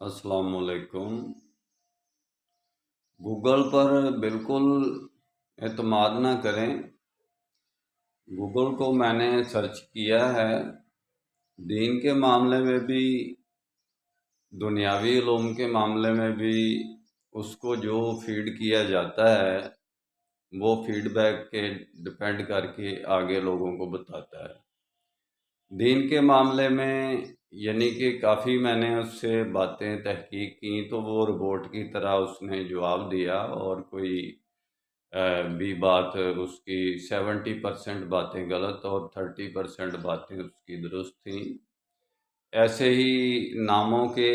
अस्सलाम वालेकुम। गूगल पर बिल्कुल एतमाद ना करें। गूगल को मैंने सर्च किया है, दीन के मामले में भी, दुनियावी उलूम के मामले में भी। उसको जो फीड किया जाता है वो फीडबैक के डिपेंड करके आगे लोगों को बताता है। दीन के मामले में यानी कि काफ़ी मैंने उससे बातें तहकीक की तो वो रोबोट की तरह उसने जवाब दिया, और कोई भी बात उसकी 70% बातें गलत और 30% बातें उसकी दुरुस्त थीं। ऐसे ही नामों के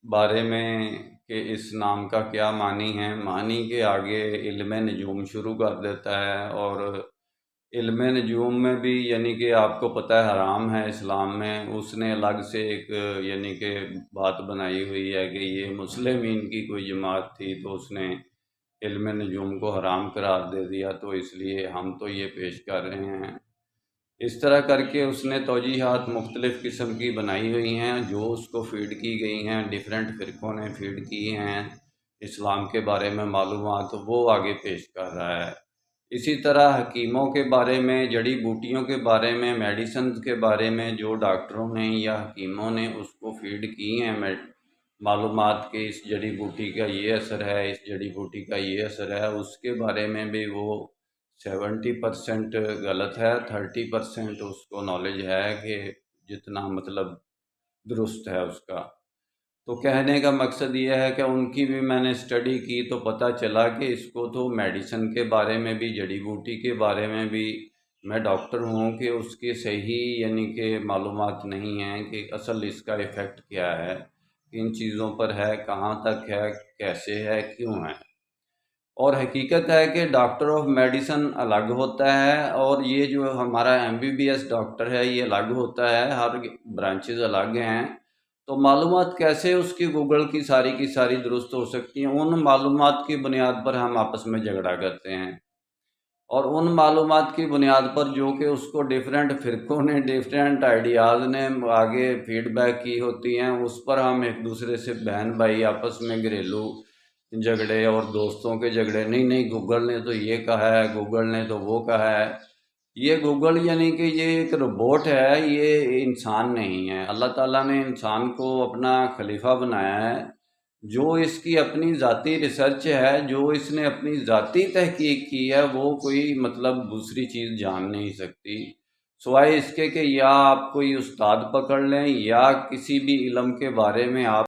बारे में कि इस नाम का क्या मानी है, मानी के आगे इल्म नजूम शुरू कर देता है। और इल्म नजूम में भी यानी कि आपको पता है हराम है इस्लाम में, उसने अलग से एक यानी कि बात बनाई हुई है कि ये मुस्लिमीन की कोई जमात थी तो उसने इल्म नजूम को हराम करार दे दिया, तो इसलिए हम तो ये पेश कर रहे हैं। इस तरह करके उसने तौजीहात मुख्तलिफ़ किस्म की बनाई हुई हैं जो उसको फ़ीड की गई हैं, डिफरेंट फ़िरक़ों ने फ़ीड की हैं इस्लाम के बारे में मालूमात, वो आगे पेश कर रहा है। इसी तरह हकीमों के बारे में, जड़ी बूटियों के बारे में, मेडिसिन के बारे में जो डॉक्टरों ने या हकीमों ने उसको फ़ीड की हैं मालूमात के इस जड़ी बूटी का ये असर है, इस जड़ी बूटी का ये असर है, उसके बारे में भी वो 70% गलत है, 30% उसको नॉलेज है कि जितना मतलब दुरुस्त है उसका। तो कहने का मकसद ये है कि उनकी भी मैंने स्टडी की तो पता चला कि इसको तो मेडिसिन के बारे में भी, जड़ी बूटी के बारे में भी, मैं डॉक्टर हूँ कि उसके सही यानी कि मालूमात नहीं हैं कि असल इसका इफ़ेक्ट क्या है, किन चीज़ों पर है, कहाँ तक है, कैसे है, क्यों है। और हकीकत है कि डॉक्टर ऑफ मेडिसिन अलग होता है और ये जो हमारा एमबीबीएस डॉक्टर है ये अलग होता है, हर ब्रांचेज अलग हैं। तो मालूमात कैसे उसकी गूगल की सारी दुरुस्त हो सकती हैं, उन मालूमात की बुनियाद पर हम आपस में झगड़ा करते हैं। और उन मालूमात की बुनियाद पर जो कि उसको डिफरेंट फ़िरक़ों ने, डिफरेंट आइडियाज़ ने आगे फीडबैक की होती हैं, उस पर हम एक दूसरे से बहन भाई आपस में घरेलू झगड़े और दोस्तों के झगड़े, नहीं नहीं गूगल ने तो ये कहा है, गूगल ने तो वो कहा है। ये गूगल यानी कि ये एक रोबोट है, ये इंसान नहीं है। अल्लाह ताला ने इंसान को अपना खलीफा बनाया है। जो इसकी अपनी ज़ाती रिसर्च है, जो इसने अपनी ज़ाती तहकीक की है, वो कोई मतलब दूसरी चीज़ जान नहीं सकती सिवाय इसके कि या आप कोई उस्ताद पकड़ लें या किसी भी इल्म के बारे में आप